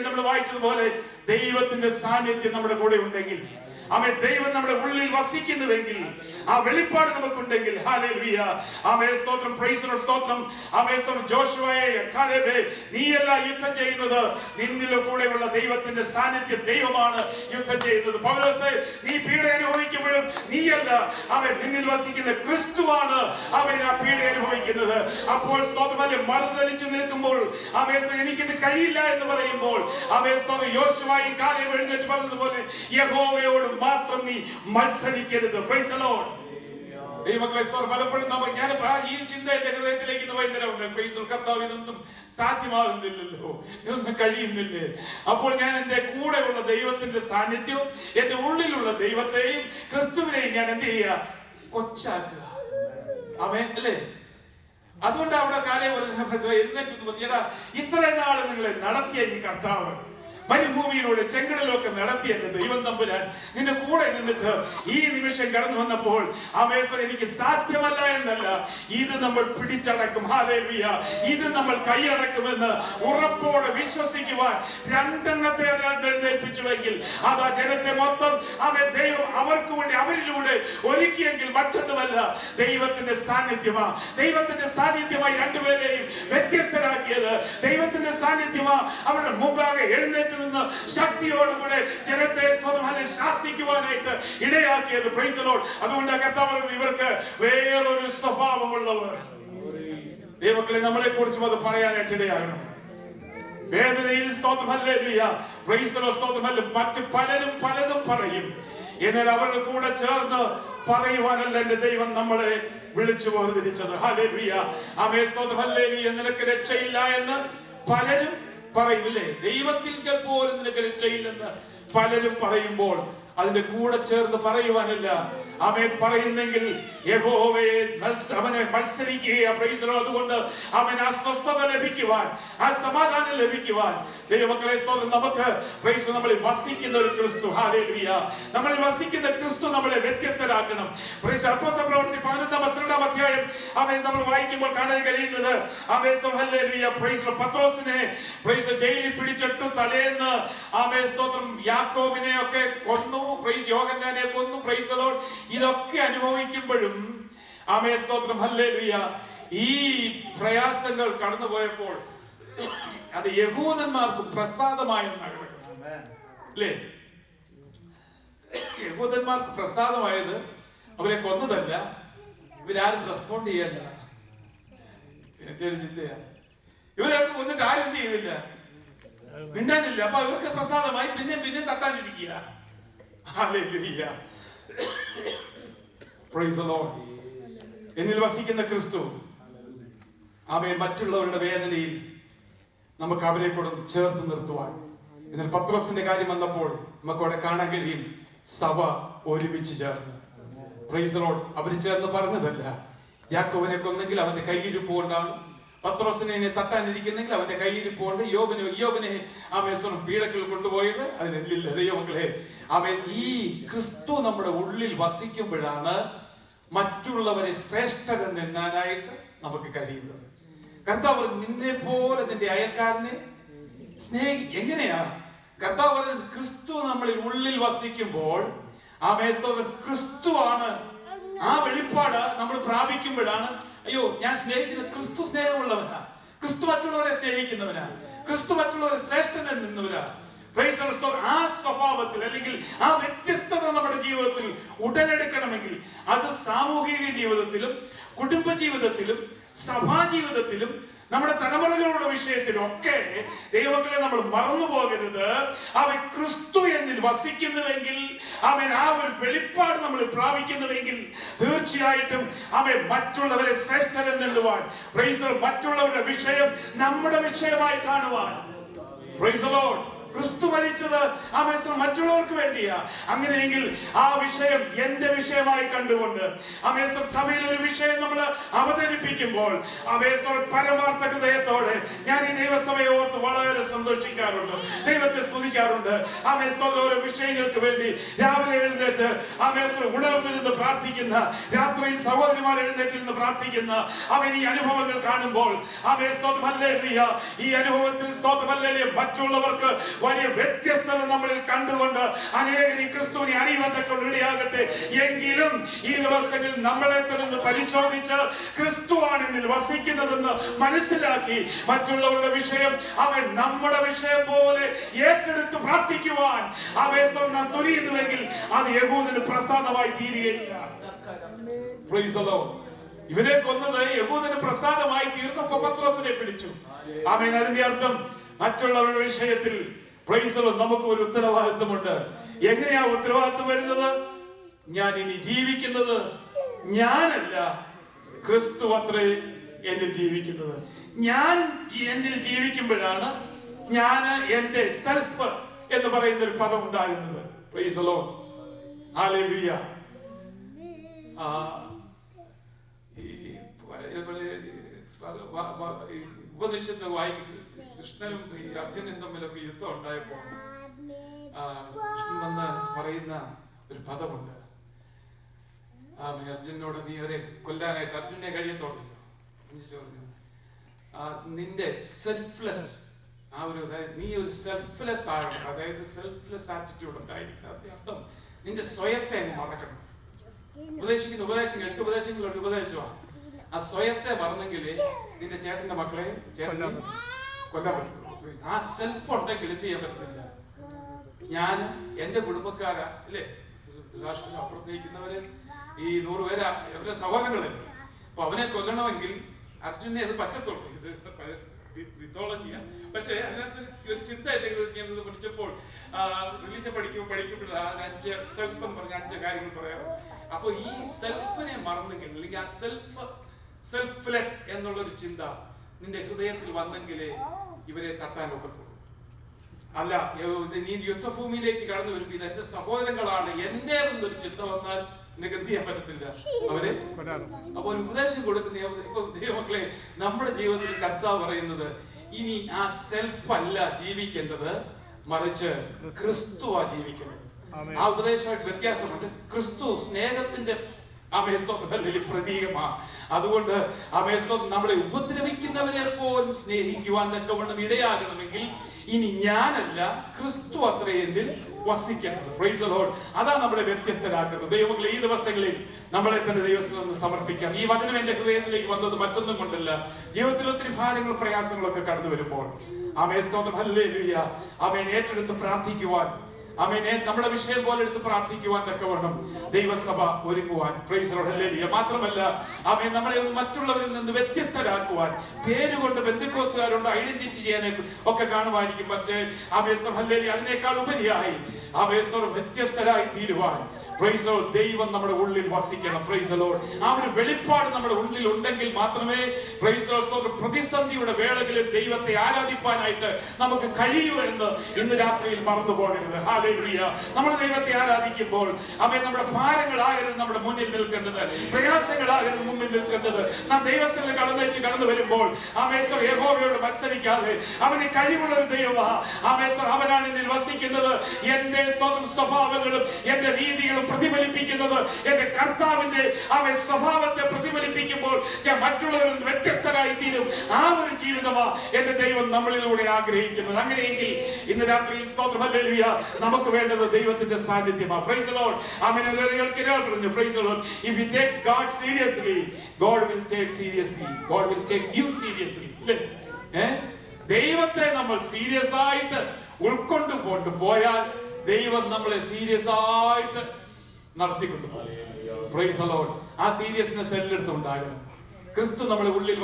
നമ്മൾ വായിച്ചതുപോലെ ദൈവത്തിന്റെ സാന്നിധ്യം നമ്മുടെ കൂടെ ഉണ്ടെങ്കിൽ ആമേൻ. ദൈവം നമ്മുടെ ഉള്ളിൽ വസിക്കുന്നുവെങ്കിൽ, ആ വെളിപ്പാട് നമുക്കുണ്ടെങ്കിൽ, ഹല്ലേലൂയ, ആമേൻ, സ്തോത്രം, പ്രൈസ് ദി ലോർഡ്, സ്തോത്രം, ആമേൻ, സ്തോത്രം. ജോഷുവയെ, കാലേബേ, നീയല്ല യുദ്ധം ചെയ്യുന്നത്, നിന്നിലെ കൂടെയുള്ള ദൈവത്തിന്റെ സാന്നിധ്യം, ദൈവമാണ് യുദ്ധം ചെയ്യുന്നത്. പൗലോസേ, നീ പീഡ അനുഭവിക്കുമ്പോഴും നീയല്ല, അവൻ നിന്നിൽ വസിക്കുന്ന ക്രിസ്തുവാണ് അവൻ ആ പീഡ അനുഭവിക്കുന്നത്. അപ്പോൾ സ്തോത്രമല്ലേ, മറുതലിച്ചു നിൽക്കുമ്പോൾ, ആമേൻ, എനിക്കിത് കഴിയില്ല എന്ന് പറയുമ്പോൾ, ആമേൻ, സ്തോത്രം, യോശുവയും കാലേബ് എഴുന്നേറ്റ് പറഞ്ഞതുപോലെ യഹോവയോട് മാത്രം നീ മത്സരിക്കരുത്. Price the Lord. ദൈവമക്കളെ, പലപ്പോഴും ഞാൻ ഈ ചിന്ത എന്റെ ഹൃദയത്തിലേക്ക് വൈകുന്നേരം വന്നു. പ്രൈസ് കർത്താവ്, ഇതൊന്നും സാധ്യമാകുന്നില്ലല്ലോ, ഇതൊന്നും കഴിയുന്നില്ലേ? അപ്പോൾ ഞാൻ എന്റെ കൂടെയുള്ള ദൈവത്തിന്റെ സാന്നിധ്യവും എന്റെ ഉള്ളിലുള്ള ദൈവത്തെയും ക്രിസ്തുവിനെയും ഞാൻ എന്ത് ചെയ്യുക? കൊച്ചാക്കുക. ആമേൻ അല്ലേ? അതുകൊണ്ട് അവിടെ കാലം എഴുന്നേറ്റ് പറഞ്ഞാ, ഇത്രയും നാള് നിങ്ങളെ നടത്തിയ ഈ കർത്താവ്, മരുഭൂമിയിലൂടെ ചെങ്കടലൊക്കെ നടത്തിയ എന്റെ ദൈവം തമ്പുരാൻ നിന്റെ കൂടെ നിന്നിട്ട് ഈ നിമിഷം കടന്നു വന്നപ്പോൾ, ആമേൻ, എനിക്ക് സാധ്യമല്ല എന്നല്ല, ഇത് നമ്മൾ പിടിച്ചടക്കും. ഹല്ലേലൂയ. ഇത് നമ്മൾ കൈയടക്കുമെന്ന് ഉറപ്പോടെ വിശ്വസിക്കുവാൻ രണ്ടെണ്ണത്തെ അതിനകത്ത് എഴുന്നേൽപ്പിച്ചുവെങ്കിൽ, അതാ ജനത്തെ മൊത്തം ആമേൻ ദൈവം അവർക്ക് വേണ്ടി അവരിലൂടെ ഒരുക്കിയെങ്കിൽ മറ്റൊന്നുമല്ല, ദൈവത്തിന്റെ സാന്നിധ്യമാ. ദൈവത്തിന്റെ സാന്നിധ്യമായി രണ്ടുപേരെയും വ്യത്യസ്തരാക്കിയത് ദൈവത്തിന്റെ സാന്നിധ്യമാ. അവരുടെ മുമ്പാകെ എഴുന്നേറ്റ് നിന്ന് ശക്തിയോടുകൂടെ ജനത്തെ ശാസിക്കുവാനായിട്ട് ഇടയാക്കിയത്. Praise the Lord. അതുകൊണ്ട് കർത്താവ് പറയുന്നത്, ഇവർക്ക് വേറൊരു സ്വഭാവമുള്ളവർ. ദൈവമക്കളെ, നമ്മളെ കുറിച്ചും അത് പറയാനായിട്ട് ഇടയാകണം. വേദനയിൽ സ്തോത്രം, ഹല്ലേലൂയ, പ്രൈസ് ദി ലോർഡ്, സ്തോത്രം, ഹല്ലേലൂയ. മറ്റു പലരും പലതും പറയും, എന്നാൽ അവരുടെ കൂടെ ചേർന്ന് പറയുവാനല്ല എന്റെ ദൈവം നമ്മളെ വിളിച്ചു വേർതിരിച്ചത്. ഹല്ലേലൂയ, ആമേൻ, സ്തോത്രം, ഹല്ലേലൂയ. നിനക്ക് രക്ഷയില്ല എന്ന് പലരും പറയൂലേ? ദൈവത്തിൽ പോലും നിനക്ക് രക്ഷയില്ലെന്ന് പലരും പറയുമ്പോൾ അതിന്റെ കൂടെ ചേർന്ന് പറയുവാനല്ല, ആമേൻ, പറയുന്നെങ്കിൽ യഹോവയെ അവനെ മത്സരിക്കുക. Price the Lord. അതുകൊണ്ട് അവൻ ആ സ്വസ്ഥത ലഭിക്കുവാൻ, ആ സമാധാനം ലഭിക്കുവാൻ, ദൈവമക്കളെ, സ്തോത്രം, നമുക്ക് പ്രൈസ് നമ്മളിൽ വസിക്കുന്ന ഒരു ക്രിസ്തു, ഹല്ലേലൂയ, നമ്മളിൽ വസിക്കുന്ന ക്രിസ്തു നമ്മളെ വ്യത്യസ്തരാക്കണം. പ്രൈസ് അപ്പോസ്തല പ്രവൃത്തി 11-12 അധ്യായം ആമേൻ നമ്മൾ വായിക്കുമ്പോൾ കാണാൻ കഴിയുന്നത്, ആമേൻ, സ്തോത്രം, ഹല്ലേലൂയ, പ്രൈസ് പത്രോസിനെ പ്രൈസ് ജയിലിൽ പിടിച്ചിട്ടു തലേന്ന്, ആമേൻ, സ്തോത്രം, യാക്കോബിനെ ഒക്കെ കൊന്നു, പ്രൈസ് യോഹന്നാനെ കൊന്നു. Price the Lord. ഇതൊക്കെ അനുഭവിക്കുമ്പോഴും, ആമേൻ, സ്തോത്രം, ഹല്ലേലൂയ, ഈ പ്രയാസങ്ങൾ കടന്നുപോയപ്പോൾ അത് യഹൂദന്മാർക്ക് പ്രസാദമായെന്നാണ് കിടക്കുന്നത്, അല്ലേ? യഹൂദന്മാർക്ക് പ്രസാദമായത് അവരെ കൊന്നതല്ല, ഇവരാരും റെസ്പോണ്ട് ചെയ്യാല്ല. എന്റെ ഒരു ചിന്തയാണ്, ഇവരൊക്കെ കൊന്നിട്ട് ആരും എന്ത് ചെയ്തില്ല, മിണ്ടാനില്ല. അപ്പൊ ഇവർക്ക് പ്രസാദമായി പിന്നെ പിന്നെ തട്ടാനിരിക്കുക. ഹല്ലേലൂയ, പ്രൈസ് ദി ലോർഡ്. എന്നിൽ വസിക്കുന്ന ക്രിസ്തു, ആമേൻ, മറ്റുള്ളവരുടെ വേദനയിൽ നമുക്ക് അവരെ കൂടെ ചേർത്ത് നിർത്തുവാൻ. എന്നാൽ പത്രോസിന്റെ കാര്യം വന്നപ്പോൾ നമുക്കവിടെ കാണാൻ കഴിയും, സഭ ഒരുമിച്ച് ചേർന്ന്, പ്രൈസ് ദി ലോർഡ്. അവര് ചേർന്ന് പറഞ്ഞതല്ല, യാക്കോബിനെ കൊന്നെങ്കിൽ അവന്റെ കയ്യിരിപ്പ് കൊണ്ടാണ്, പത്രോസിനെ തട്ടാനിരിക്കുന്നെങ്കിൽ അവന്റെ കയ്യിരിപ്പ് കൊണ്ട്, യോബിനെ ആമേൻ പീഡകൾ കൊണ്ടുപോയത് അതിനെല്ലില്ല. ദൈവമക്കളെ, ആമേൻ, ഈ ക്രിസ്തു നമ്മുടെ ഉള്ളിൽ വസിക്കുമ്പോഴാണ് മറ്റുള്ളവരെ ശ്രേഷ്ഠരെന്ന് എണ്ണാനായിട്ട് നമുക്ക് കഴിയുന്നത്. കർത്താവ് നിന്നെ പോലെ നിന്റെ അയൽക്കാരനെ സ്നേഹിക്കുക. എങ്ങനെയാ കർത്താവ് പറയുന്നത്? ക്രിസ്തു നമ്മളിൽ ഉള്ളിൽ വസിക്കുമ്പോൾ, ആമേൻ, ക്രിസ്തുവാണ് ആ വെളിപ്പാട് നമ്മൾ പ്രാപിക്കുമ്പോഴാണ്, അയ്യോ, ഞാൻ സ്നേഹിക്കുന്ന ക്രിസ്തു സ്നേഹമുള്ളവനാ, ക്രിസ്തു മറ്റുള്ളവരെ സ്നേഹിക്കുന്നവനാ, ക്രിസ്തു മറ്റുള്ളവരെ ശ്രേഷ്ഠനിൽ നിന്നവരാ. ആ സ്വഭാവത്തിൽ അല്ലെങ്കിൽ ആ വ്യത്യസ്തത നമ്മുടെ ജീവിതത്തിൽ ഉടലെടുക്കണമെങ്കിൽ അത് സാമൂഹിക ജീവിതത്തിലും കുടുംബ ജീവിതത്തിലും സഭാ ജീവിതത്തിലും നമ്മുടെ തലമുറകളുടെ വിഷയത്തിലൊക്കെ ദൈവമക്കളെ നമ്മൾ മറന്നു പോകരുത്. അവൻ ക്രിസ്തു എന്നിൽ വസിക്കുന്നുവെങ്കിൽ, അവൻ ആ ഒരു വെളിപ്പാട് നമ്മൾ പ്രാപിക്കുന്നുവെങ്കിൽ, തീർച്ചയായിട്ടും അവൻ മറ്റുള്ളവരെ ശ്രേഷ്ഠരെന്നെണ്ണുവാൻ, മറ്റുള്ളവരുടെ വിഷയം നമ്മുടെ വിഷയമായി കാണുവാൻ, പ്രൈസ് ദി ലോർഡ്. ക്രിസ്തു മരിച്ചത് മറ്റുള്ളവർക്ക് വേണ്ടിയാ. അങ്ങനെയെങ്കിൽ ആ വിഷയം എന്റെ വിഷയമായി കണ്ടുകൊണ്ട് സഭയിൽ ഒരു വിഷയം നമ്മൾ അവതരിപ്പിക്കുമ്പോൾ പരമാർത്ഥ ഹൃദയത്തോടെ ഞാൻ ഈ ദൈവസഭയെ ഓർത്ത് വളരെ സന്തോഷിക്കാറുണ്ട്, ദൈവത്തെ സ്തുതിക്കാറുണ്ട്. ഓരോ വിഷയങ്ങൾക്ക് വേണ്ടി രാവിലെ എഴുന്നേറ്റ് ഉണർന്നിരുന്ന് പ്രാർത്ഥിക്കുന്ന, രാത്രിയിൽ സഹോദരിമാർ എഴുന്നേറ്റിരുന്ന് പ്രാർത്ഥിക്കുന്ന ഈ അനുഭവങ്ങൾ കാണുമ്പോൾ ഈ അനുഭവത്തിൽ മറ്റുള്ളവർക്ക് വലിയ വ്യത്യസ്തത നമ്മളിൽ കണ്ടുകൊണ്ട് അനേകർ ഈ ക്രിസ്തുവിനെ അറിയുവാനൊക്കെ ഇടയാകട്ടെ. എങ്കിലും ഈ ദിവസങ്ങളിൽ നമ്മളെ തന്നെ പരിശോധിച്ച് ക്രിസ്തുവാണ് എന്നിൽ വസിക്കുന്നതെന്ന് മനസ്സിലാക്കി മറ്റുള്ളവരുടെ വിഷയം അവൻ നമ്മുടെ വിഷയം പോലെ ഏറ്റെടുത്ത് പ്രാർത്ഥിക്കുവാൻ നാം തുനിയുന്നുവെങ്കിൽ അത് യഹൂദന് പ്രസാദമായി തീരുകയില്ല. Praise the Lord. ഇവനെ കൊന്നത് യഹൂദന് പ്രസാദമായി തീർന്നപ്പോൾ പത്രോസിനെ പിടിച്ചു. ആമേൻ. അതിന്റെ അർത്ഥം മറ്റുള്ളവരുടെ വിഷയത്തിൽ പ്രൈസ് ദി ലോർഡ് നമുക്ക് ഒരു ഉത്തരവാദിത്വമുണ്ട്. എങ്ങനെയാ ഉത്തരവാദിത്വം വരുന്നത്? ഞാൻ ഇനി ജീവിക്കുന്നത് ഞാനല്ല, ക്രിസ്തു അത്രേ എന്നിൽ ജീവിക്കുന്നത്. ഞാൻ എന്നിൽ ജീവിക്കുമ്പോഴാണ് ഞാൻ എന്റെ സെൽഫ് എന്ന് പറയുന്ന ഒരു പദം ഉണ്ടാകുന്നത്. Price the Lord. ഹല്ലേലൂയ. ഉപനിഷത്ത് കൃഷ്ണനും അർജുനനും തമ്മിലൊക്കെ യുദ്ധം ഉണ്ടായപ്പോ കൃഷ്ണൻ വന്ന് പറയുന്ന ഒരു പദമുണ്ട്. അർജുനോട് നീ അവരെ കൊല്ലാനായിട്ട് അർജുനെ കഴിയത്തോളല്ലോ നിന്റെ സെൽഫ്ലെസ് നീ ഒരു സെൽഫ്ലെസ് ആകണം. അതായത് സെൽഫ്ലെസ് ആറ്റിറ്റ്യൂഡ് ഉണ്ടായിരിക്കണം. അതിന്റെ അർത്ഥം നിന്റെ സ്വയത്തെ മറക്കണം. ഉപദേശിക്കുന്ന ഉപദേശം 8 ഉപദേശങ്ങളുടെ ഉപദേശമാണ്. ആ സ്വയത്തെ മറന്നെങ്കിൽ നിന്റെ ചേട്ടന്റെ മക്കളെ ചേട്ടനെ കൊല്ലാൻ പറ്റുള്ളൂ. ആ സെൽഫ് ഉണ്ടെങ്കിൽ എന്ത് ചെയ്യാൻ പറ്റത്തില്ല. ഞാൻ എന്റെ കുടുംബക്കാരാ അല്ലേ, രാഷ്ട്രീയ അപ്പുറത്തേക്കുന്നവര് ഈ 100 പേരാ അവരുടെ സഹോദരങ്ങളല്ലേ. അപ്പൊ അവനെ കൊല്ലണമെങ്കിൽ അർജുനെ അത് പറ്റത്തുള്ളൂ. ഇത് മിത്തോളജിയാ. പക്ഷെ അതിനകത്ത് ഒരു ചിന്ത എന്റെ പഠിച്ചപ്പോൾ റിലീജിയൻ പഠിക്കുമ്പോൾ 5 സെൽഫ് എന്ന് പറഞ്ഞ 5 കാര്യങ്ങൾ പറയാം. അപ്പൊ ഈ സെൽഫിനെ മറന്നെങ്കിൽ അല്ലെങ്കിൽ ആ സെൽഫ്ലെസ് എന്നുള്ളൊരു ചിന്ത നിന്റെ ഹൃദയത്തിൽ വന്നെങ്കിലേ ഇവരെ തട്ടാൻ ഒക്കത്തുള്ളൂ. അല്ല, നീ യുദ്ധഭൂമിയിലേക്ക് കടന്നു വരുമ്പോൾ ഇത് എന്റെ സഹോദരങ്ങളാണ് എന്റേതെന്നൊരു ചിന്ത വന്നാൽ നിനക്ക് എന്ത് ചെയ്യാൻ പറ്റത്തില്ല, അവരെ. അപ്പൊ ഒരു ഉപദേശം കൊടുക്കുന്ന ഇപ്പൊ ദൈവമക്കളെ, നമ്മുടെ ജീവിതത്തിൽ കർത്താവ് പറയുന്നത് ഇനി ആ സെൽഫ് അല്ല ജീവിക്കേണ്ടത്, മറിച്ച് ക്രിസ്തുവാ ജീവിക്കേണ്ടത്. ആ ഉപദേശമായിട്ട് വ്യത്യാസമുണ്ട്. ക്രിസ്തു സ്നേഹത്തിന്റെ പ്രതീകമാ. അതുകൊണ്ട് നമ്മളെ ഉപദ്രവിക്കുന്നവരെ പോലും സ്നേഹിക്കുവാൻ തക്കവണ്ണം ഇടയാകണമെങ്കിൽ ഇനി ഞാനല്ല, ക്രിസ്തു അത്രേ എന്നിൽ വസിക്കുന്നത്. Price the Lord. അതാണ് നമ്മളെ വ്യത്യസ്തരാക്കുന്നത്. ദൈവമക്കളെ, ഈ ദിവസങ്ങളിൽ നമ്മളെ തന്നെ ദൈവത്തിൽ ഒന്ന് സമർപ്പിക്കാം. ഈ വചനം എന്റെ ഹൃദയത്തിലേക്ക് വന്നത് മറ്റൊന്നും കൊണ്ടല്ല. ജീവിതത്തിൽ ഒത്തിരി ഭാരങ്ങളും പ്രയാസങ്ങളൊക്കെ കടന്നു വരുമ്പോൾ സ്തോത്രം, ഹല്ലേലൂയ, ഏറ്റെടുത്ത് പ്രാർത്ഥിക്കുവാൻ, നമ്മുടെ വിഷയം പോലെ എടുത്ത് പ്രാർത്ഥിക്കുവാൻ തക്കവണ്ണം ദൈവസഭ ഒരുങ്ങുവാൻ. പ്രൈസ് ദി ലോർഡ്, ഹല്ലേലൂയ. മാത്രമല്ല നമ്മളെ മറ്റുള്ളവരിൽ നിന്ന് വ്യത്യസ്തരാക്കുവാൻ, പേരുകൊണ്ട് ബന്ധുക്കോസുകാരുണ്ട് ഐഡന്റിറ്റി ചെയ്യാനായിട്ട് ഒക്കെ കാണുമായിരിക്കും. പക്ഷേ ഹല്ലേലൂയ, അതിനേക്കാൾ ഉപരിയായി വ്യത്യസ്തരായി തീരുവാൻ പ്രൈസ് ദി ലോർഡ് ദൈവം നമ്മുടെ ഉള്ളിൽ വസിക്കണം. Price the Lord. ആ ഒരു വെളിപ്പാട് നമ്മുടെ ഉള്ളിൽ ഉണ്ടെങ്കിൽ മാത്രമേ പ്രൈസ് ദി ലോർഡ് പ്രതിസന്ധിയുടെ വേളകളിൽ ദൈവത്തെ ആരാധിപ്പാനായിട്ട് നമുക്ക് കഴിയൂ എന്ന് ഇന്ന് രാത്രിയിൽ മറന്നു പോകരുത്. ഹല്ലേലൂയ. നമ്മൾ ദൈവത്തെ ആരാധിക്കുമ്പോൾ നമ്മുടെ ഭാരങ്ങളാകരുത് നമ്മുടെ മുന്നിൽ നിൽക്കേണ്ടത്, പ്രയാസങ്ങളാകരുത് മുന്നിൽ നിൽക്കേണ്ടത്. നാം ദൈവത്തിൽ കടന്നു വരുമ്പോൾ യഹോവയോട് മത്സരിക്കാതെ അവന് കഴിവുള്ള ഒരു ദൈവമാണ്. അവനാണ് എന്നിൽ വസിക്കുന്നത്. എന്റെ സ്വഭാവങ്ങളും എന്റെ രീതികളും പ്രതിഫലിപ്പിക്കുന്നത് എന്റെ കർത്താവിന്റെ സ്വഭാവത്തെ പ്രതിഫലിപ്പിക്കുമ്പോൾ ഞാൻ മറ്റുള്ളവരിൽ നിന്ന് വ്യത്യസ്തരായി തീരും. ആ ഒരു ജീവിതമാണ് എന്റെ ദൈവം നമ്മളിലൂടെ ആഗ്രഹിക്കുന്നത്. അങ്ങനെയെങ്കിൽ ഇന്ന് രാത്രി സ്തോത്രം, ഹല്ലേലൂയ, നമുക്ക് വേണ്ടത് ദൈവത്തിന്റെ സാന്നിധ്യമാണ്. Praise the Lord. ആമേൻ. പറഞ്ഞു praise the Lord. If you take God seriously, God will take seriously. God will take you seriously. ദൈവത്തെ നമ്മൾ സീരിയസ് ആയിട്ട് ഉൾക്കൊണ്ടു പോയാൽ ദൈവം നമ്മളെ സീരിയസ് ആയിട്ട് നടത്തിക്കൊണ്ടുപോകും. Praise the Lord. ആ സീരിയസ്നെസ് എല്ലായിടത്തും ഉണ്ടാകണം. ക്രിസ്തു നമ്മുടെ ഉള്ളിൽ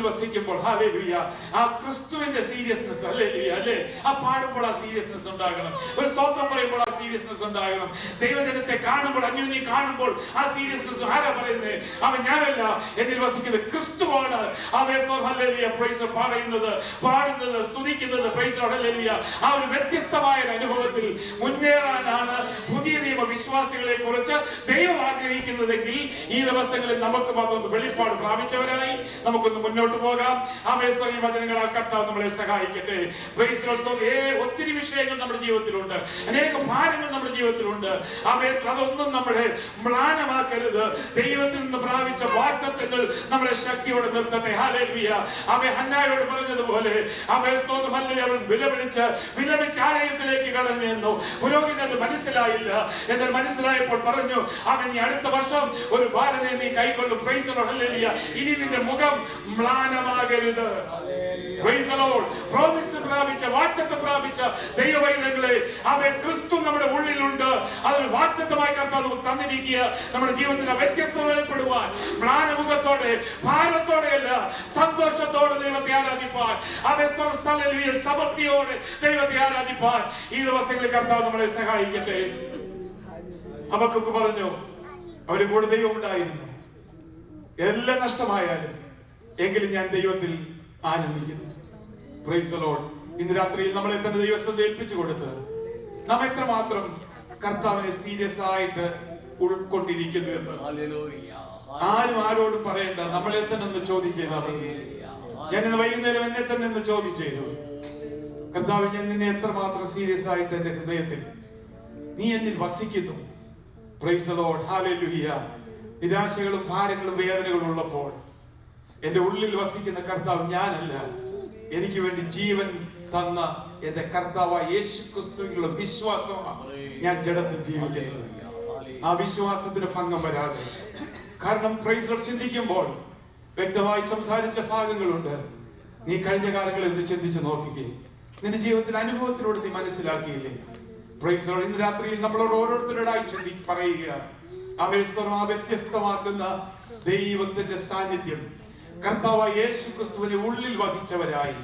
വസിക്കുമ്പോൾ ഹല്ലേലൂയ, ആ ക്രിസ്തുവിന്റെ സീരിയസ്നെസ്, ഹല്ലേലൂയ, അല്ലേ, ആ പാടുമ്പോൾ ആ സീരിയസ്നെസ് ഉണ്ടാകണം. ഒരു സ്തോത്രം പറയുമ്പോൾ ആ സീരിയസ്നെസ് ഉണ്ടാകണം. ദൈവജനത്തെ കാണുമ്പോൾ, അന്യോന്യം കാണുമ്പോൾ ആ സീരിയസ്നെസ്. ആരാ പറയുന്നത്? ഞാനല്ല, എന്നിൽ വസിക്കുന്നത് ക്രിസ്തുവാണ്. ഹല്ലേലൂയ, പ്രൈസ് പറയുന്നത്, പാടുന്നത്, സ്തുതിക്കുന്നത്. Price hallelujah. ആ ഒരു വ്യത്യസ്തമായ അനുഭവത്തിൽ മുന്നേറാനാണ് പുതിയ നിയമ വിശ്വാസികളെ കുറിച്ച് ദൈവം ആഗ്രഹിക്കുന്നതെങ്കിൽ ഈ ദിവസങ്ങളിൽ നമുക്ക് മാത്രം വെളിപ്പാട് പ്രാപിച്ചവരായി നമുക്കൊന്ന് മുന്നോട്ട് പോകാം. ആമേൻ. ഈ വചനങ്ങളാൽ കർത്താവ് നമ്മളെ സഹായിക്കട്ടെ. Price the Lord. ഒത്തിരി വിഷയങ്ങൾ നമ്മുടെ ജീവിതത്തിലുണ്ട്, അനേക ഭാരങ്ങൾ നമ്മുടെ ജീവിതത്തിലുണ്ട്. ആമേൻ. അതൊന്നും നമ്മളെ മ്ലാനമാക്കരുത്. ദൈവത്തിൽ നിന്ന് പ്രാപിച്ച വാഗ്ദത്തങ്ങൾ നമ്മളെ ശക്തിയോടെ നിർത്തട്ടെ. ഹല്ലേലൂയ. ആമേൻ. ഹന്നായോട് പറഞ്ഞതുപോലെ ആമേൻ സ്തോത്രം. ഹല്ലേലൂയ. അവൾ വിലപിച്ച് ആലയത്തിലേക്ക് കടന്നു നിന്നു. പുരോഹിതൻ അത് മനസ്സിലായില്ല. എന്നാൽ മനസ്സിലായപ്പോൾ പറഞ്ഞു, ആമേൻ, നീ അടുത്ത വർഷം ഒരു ബാലനെ നീ കൈക്കൊള്ളും. Praise the Lord. ഹല്ലേലൂയ. ഇനി നിന്റെ മുഖം മ്ലാനമാകരുത്. Praise the Lord. പ്രോമിസ് പ്രാപിച്ച, വാഗ്ദത്തം പ്രാപിച്ച ദൈവവൈദ്യങ്ങളെ, ആമേൻ, ക്രിസ്തു നമ്മുടെ ഉള്ളിലുണ്ട്. അതൊരു വാഗ്ദത്തമായി കർത്താവ് നമുക്ക് തന്നിരിക്കുക. നമ്മുടെ ജീവിതത്തിലെ വ്യത്യസ്തത വെളിപ്പെടുവാൻ മ്ലാനമുഖത്തോടെ, ഭാരത്തോടെയല്ല, സന്തോഷത്തോടെ ദൈവത്തെ ആരാധിപ്പാൻ, ആമേൻ, ഹല്ലേലൂയ, സമൃദ്ധിയോടെ ദൈവത്തെ ആരാധിപ്പാൻ ഈ ദിവസങ്ങളിൽ കർത്താവ് നമ്മളെ സഹായിക്കട്ടെ. ഹബക്കൂക്ക് പറഞ്ഞു, അവരുടെ കൂടെ ദൈവം ഉണ്ടായിരുന്നു. എല്ലാം നഷ്ടമായാലും എങ്കിലും ഞാൻ ദൈവത്തിൽ ആനന്ദിക്കുന്നു. Price the Lord. ഇന്ന് രാത്രിയിൽ നമ്മളെ തന്നെ ദൈവത്തെ ഏൽപ്പിച്ചു കൊടുത്ത് നാം എത്രമാത്രം കർത്താവിനെ സീരിയസ് ആയിട്ട് ഉൾക്കൊണ്ടിരിക്കുന്നു എന്ന് ആരും ആരോടും പറയണ്ട. നമ്മളെ തന്നെ ഒന്ന് ചോദ്യം ചെയ്താൽ മതി. ഞാൻ ഇന്ന് വൈകുന്നേരം എന്നെ തന്നെ ഒന്ന് ചോദ്യം ചെയ്തു, കർത്താവ്, ഞാൻ നിന്നെ എത്രമാത്രം സീരിയസ് ആയിട്ട് എന്റെ ഹൃദയത്തിൽ നീ എന്നിൽ വസിക്കുന്നു. Price the Lord. ഹല്ലേലൂയ. നിരാശകളും ഭാരങ്ങളും വേദനകളും ഉള്ളപ്പോൾ എന്റെ ഉള്ളിൽ വസിക്കുന്ന കർത്താവ് ഞാനല്ല, എനിക്ക് വേണ്ടി ജീവൻ തന്ന എന്റെ കർത്താവായ യേശു ക്രിസ്തുവിലുള്ള വിശ്വാസമാണ് ഞാൻ ജഡത്തിൽ ജീവിക്കുന്നത്. ആ വിശ്വാസത്തിന് ഭംഗം വരാതെ, കാരണം പ്രൈസ് ദി ലോർഡ് ചിന്തിക്കുമ്പോൾ വ്യക്തമായി സംസാരിച്ച ഭാഗങ്ങളുണ്ട്. നീ കഴിഞ്ഞ കാലങ്ങളിൽ ഒന്ന് ചിന്തിച്ചു നോക്കിക്കേ. നിന്റെ ജീവിതത്തിൽ അനുഭവത്തിലൂടെ നീ മനസ്സിലാക്കിയില്ലേ? Price the Lord. ഇന്ന് രാത്രിയിൽ നമ്മളോട് ഓരോരുത്തരോടായി പറയുക, ആ വ്യത്യസ്തമാക്കുന്ന ദൈവത്തിന്റെ സാന്നിധ്യം കർത്താവായ യേശു ക്രിസ്തുവിനെ ഉള്ളിൽ വഹിച്ചവരായി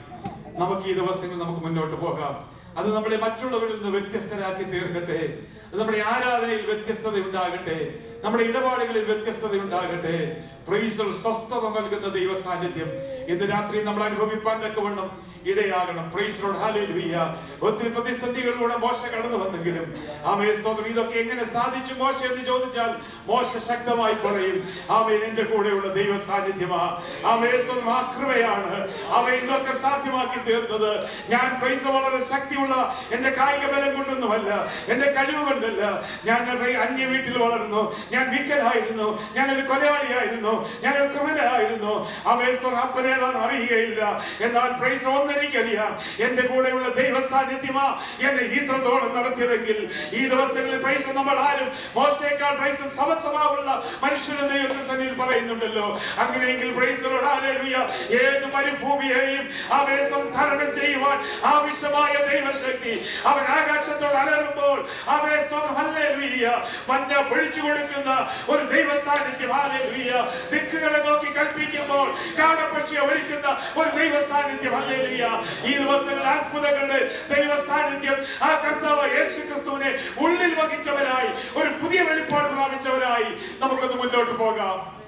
നമുക്ക് ഈ ദിവസങ്ങൾ നമുക്ക് മുന്നോട്ട് പോകാം. അത് നമ്മളെ മറ്റുള്ളവരിൽ നിന്ന് വ്യത്യസ്തരാക്കി തീർക്കട്ടെ. അത് നമ്മുടെ ആരാധനയിൽ വ്യത്യസ്തത ഉണ്ടാകട്ടെ, നമ്മുടെ ഇടപാടുകളിൽ വ്യത്യസ്തത ഉണ്ടാകട്ടെ. Praise the Lord. സ്വസ്ഥത നൽകുന്ന ദൈവ സാന്നിധ്യം ഇന്ന് രാത്രി നമ്മൾ അനുഭവിപ്പാൻ തക്കവണ്ണം ഇടയാകണം. Praise the Lord. ഹല്ലേലൂയ. ഒത്തിരി പ്രതിസന്ധികളിലൂടെ മോശ കടന്നു വന്നെങ്കിലും ആമേൻ സ്തോത്രം. ഇതൊക്കെ എങ്ങനെ സാധിച്ചു മോശ എന്ന് ചോദിച്ചാൽ മോശ ശക്തമായി പറയും, ആമേൻ, എന്റെ കൂടെയുള്ള ദൈവ സാന്നിധ്യമാ. ആമേൻ സ്തോത്രം. ആ കൃപയാണ് ആമേൻ ഇതൊക്കെ സാധ്യമാക്കി തീർത്തത്. ഞാൻ പ്രൈസ് വളരെ ശക്തിയുള്ള എന്റെ കായിക ബലം കൊണ്ടൊന്നുമല്ല, എന്റെ കഴിവ് കൊണ്ടല്ല. ഞാൻ അന്യ വീട്ടിൽ വളർന്നു, ഞാൻ വിക്കലായിരുന്നു, ഞാനൊരു കൊലയാളിയായിരുന്നു, ഞാനൊരു ക്രിമിനലായിരുന്നു. ആമേൻ സ്തോത്രം. അപ്പനേതാണെന്ന് അറിയുകയില്ല. എന്നാൽ പ്രൈസ് എനിക്കറിയാം, എന്റെ കൂടെയുള്ള ദൈവ സാന്നിധ്യമാ എന്നെ ഇത്രത്തോളം നടത്തിയതെങ്കിൽ ഈ ദിവസങ്ങളിൽ പ്രൈസ് നമ്മൾ ആരും മോശയേക്കാൾ പ്രൈസ് സമസമാവുള്ള മനുഷ്യരുടെ ദൈവത്തെ സന്നിധിയിൽ പറയുന്നുണ്ടല്ലോ. അങ്ങനെയെങ്കിൽ പ്രൈസ് ദി ലോർഡ്. ഹല്ലേലൂയ. ഏത് മരുഭൂമിയെയും ആവേശം തരണം ചെയ്യുവാൻ ആവശ്യമായ ദൈവശക്തി അവൻ ആകാശത്തോട് അലറുമ്പോൾ ഹല്ലേലൂയ മഞ്ഞ പൊഴിച്ചു കൊടുക്കുന്ന ഒരു ദൈവ സാന്നിധ്യം. ഹല്ലേലൂയ. ദിക്കുകളെ നോക്കി കൽപ്പിക്കുമ്പോൾ കാടപ്പക്ഷിയെ ഒരുക്കുന്ന ഒരു ദൈവ സാന്നിധ്യം. ഹല്ലേലൂയ. ഈ ദിവസങ്ങളിൽ അത്ഭുതങ്ങളുടെ ദൈവ സാന്നിധ്യം ആ കർത്താവ് യേശു ക്രിസ്തുവിനെ ഉള്ളിൽ വഹിച്ചവരായി, ഒരു പുതിയ വെളിപ്പാട് പ്രാപിച്ചവരായി നമുക്കൊന്ന് മുന്നോട്ട് പോകാം.